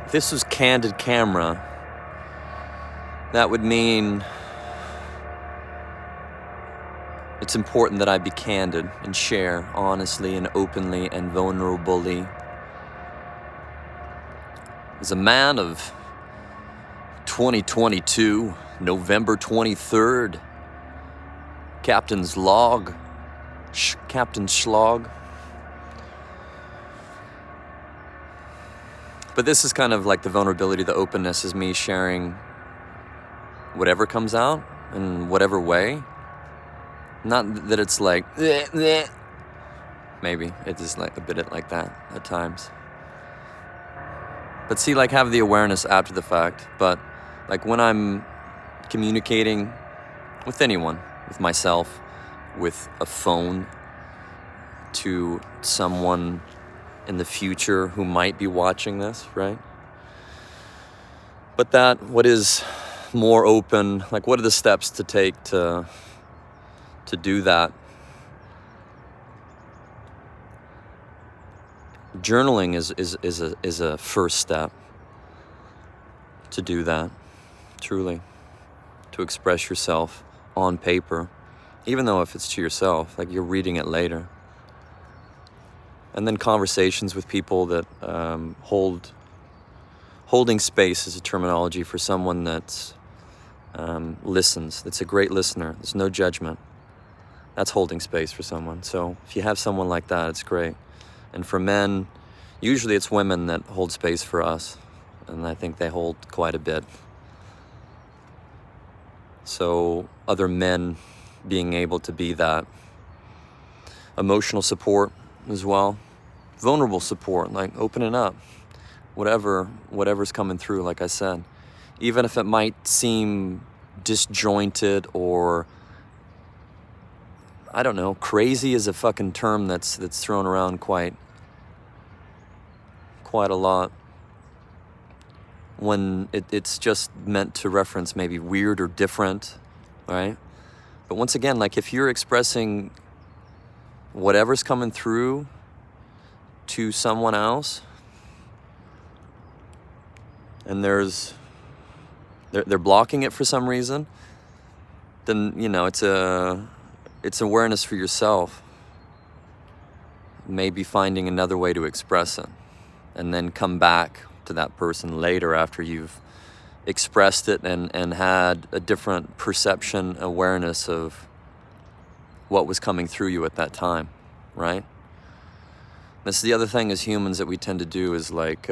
If this was Candid camera, that would mean it's important that I be candid and share honestly and openly and vulnerably. As a man of 2022, November 23rd, Captain's log, Captain Schlog. But this is kind of like the vulnerability, the openness is me sharing whatever comes out in whatever way. Not that it's like, maybe it is like a bit like that at times. But see, like have the awareness after the fact. But like when I'm communicating with anyone, with myself, with a phone, to someone in the future who might be watching this, right? But that, what is more open, like what are the steps to take to do that? Journaling is a first step to do that, truly, to express yourself on paper, even though if it's to yourself, like you're reading it later. And then conversations with people that holding space is a terminology for someone that's listens, that's a great listener, there's no judgment. That's holding space for someone. So if you have someone like that, it's great. And for men, usually it's women that hold space for us. And I think they hold quite a bit. So other men being able to be that emotional support as well. Vulnerable support, like opening up. Whatever's coming through, like I said. Even if it might seem disjointed or I don't know, crazy is a fucking term that's thrown around quite a lot when it's just meant to reference maybe weird or different, right? But once again, like if you're expressing whatever's coming through to someone else and they're blocking it for some reason, then, you know, it's awareness for yourself. Maybe finding another way to express it and then come back to that person later after you've expressed it and had a different perception, awareness of what was coming through you at that time, right? That's the other thing as humans that we tend to do is like,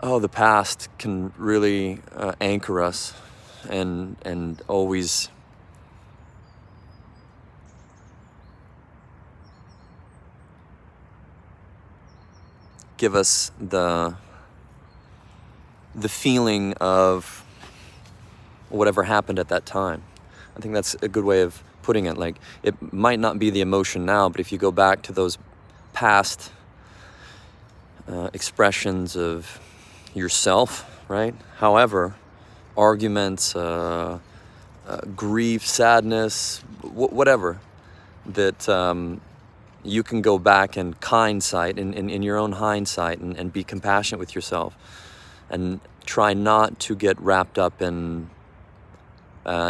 the past can really anchor us and always give us the feeling of whatever happened at that time. I think that's a good way of putting it. Like it might not be the emotion now, but if you go back to those past expressions of yourself, right? However, arguments, grief, sadness, whatever, that you can go back and hindsight, in your own hindsight, and be compassionate with yourself, and try not to get wrapped up in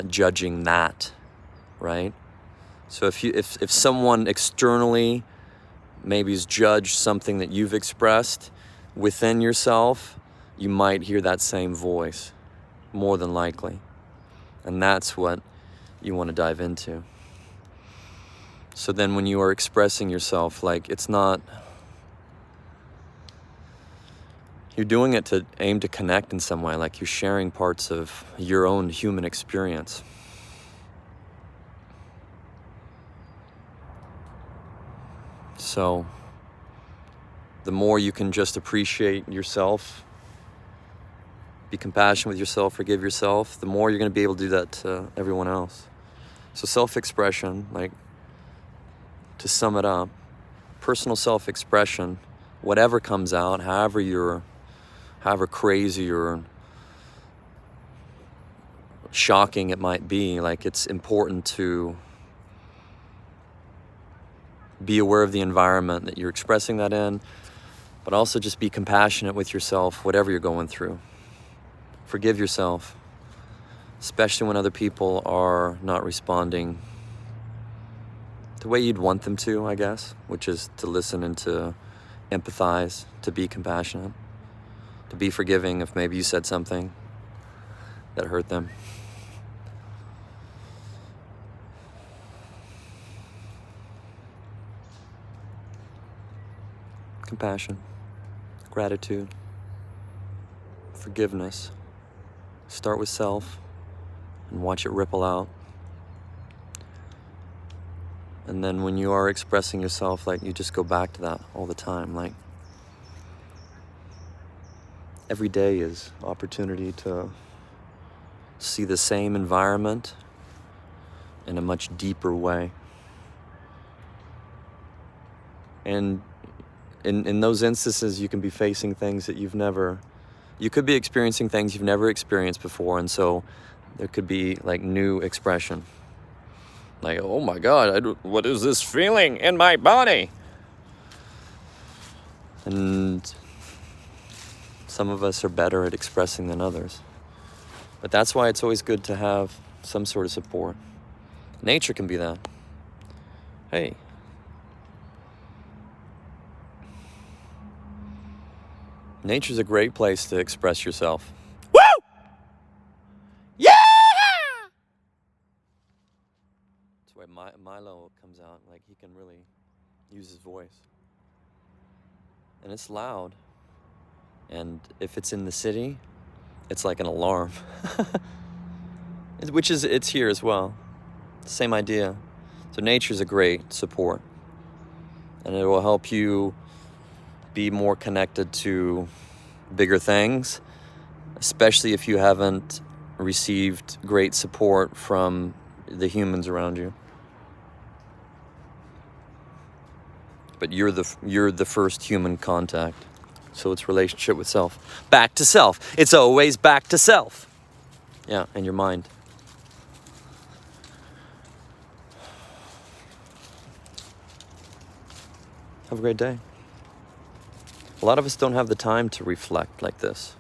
judging that, right? So if someone externally maybe has judged something that you've expressed within yourself, you might hear that same voice, more than likely. And that's what you want to dive into. So then when you are expressing yourself, like it's not, you're doing it to aim to connect in some way, like you're sharing parts of your own human experience. So the more you can just appreciate yourself, be compassionate with yourself, forgive yourself, the more you're going to be able to do that to everyone else. So self-expression, like to sum it up, personal self-expression, whatever comes out, however crazy or shocking it might be, like it's important to be aware of the environment that you're expressing that in, but also just be compassionate with yourself, whatever you're going through. Forgive yourself, especially when other people are not responding the way you'd want them to, I guess, which is to listen and to empathize, to be compassionate, to be forgiving if maybe you said something that hurt them. Compassion, gratitude, forgiveness. Start with self and watch it ripple out. And then when you are expressing yourself, like, you just go back to that all the time. Like, every day is opportunity to see the same environment in a much deeper way. And in those instances, you can be facing things that you could be experiencing things you've never experienced before. And so there could be like new expression. Like, oh my God, what is this feeling in my body? And some of us are better at expressing than others. But that's why it's always good to have some sort of support. Nature can be that. Hey. Nature's a great place to express yourself. Woo! Yeah! That's why Milo comes out. Like, he can really use his voice. And it's loud. And if it's in the city, it's like an alarm. It's here as well. Same idea. So nature's a great support. And it will help you be more connected to bigger things, especially if you haven't received great support from the humans around you. But you're the first human contact. So it's relationship with self. Back to self. It's always back to self. Yeah, and your mind. Have a great day. A lot of us don't have the time to reflect like this.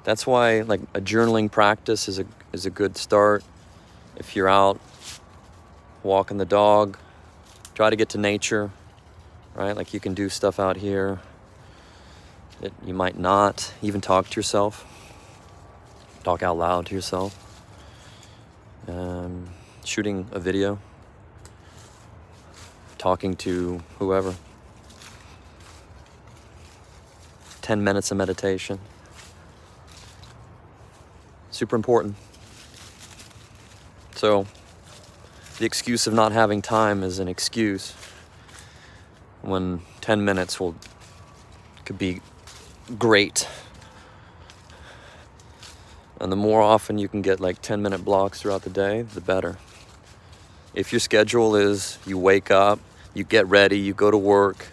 That's why, like, a journaling practice is a good start. If you're out walking the dog, try to get to nature, right? Like, you can do stuff out here that you might not. Even talk to yourself. Talk out loud to yourself. Shooting a video. Talking to whoever. 10 minutes of meditation. Super important. So, the excuse of not having time is an excuse when 10 minutes could be great. And the more often you can get like 10-minute blocks throughout the day, the better. If your schedule is you wake up, you get ready, you go to work,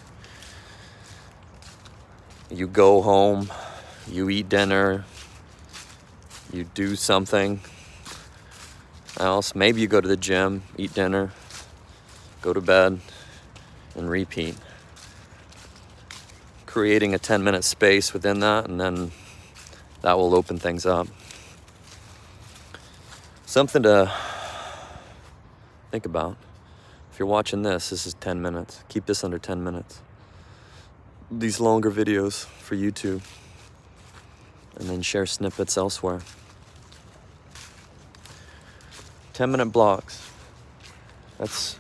you go home, you eat dinner, you do something else. Maybe you go to the gym, eat dinner, go to bed, and repeat. Creating a 10-minute space within that, and then that will open things up. Something to think about. If you're watching this is 10 minutes. Keep this under 10 minutes. These longer videos for YouTube, and then share snippets elsewhere. 10-minute blocks. That's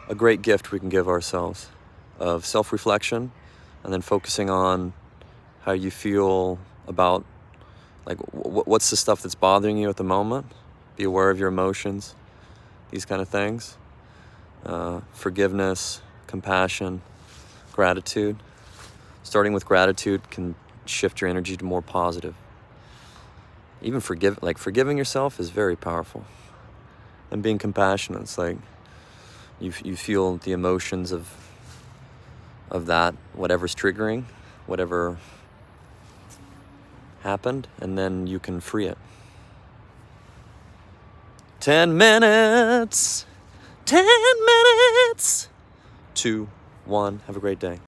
a great gift we can give ourselves of self-reflection, and then focusing on how you feel about, like, what's the stuff that's bothering you at the moment. Be aware of your emotions, these kind of things. Forgiveness, compassion, gratitude. Starting with gratitude can shift your energy to more positive. Even forgiving yourself is very powerful. And being compassionate, it's like you feel the emotions of that, whatever's triggering, whatever happened, and then you can free it. 10 minutes. 10 minutes. 2, 1. Have a great day.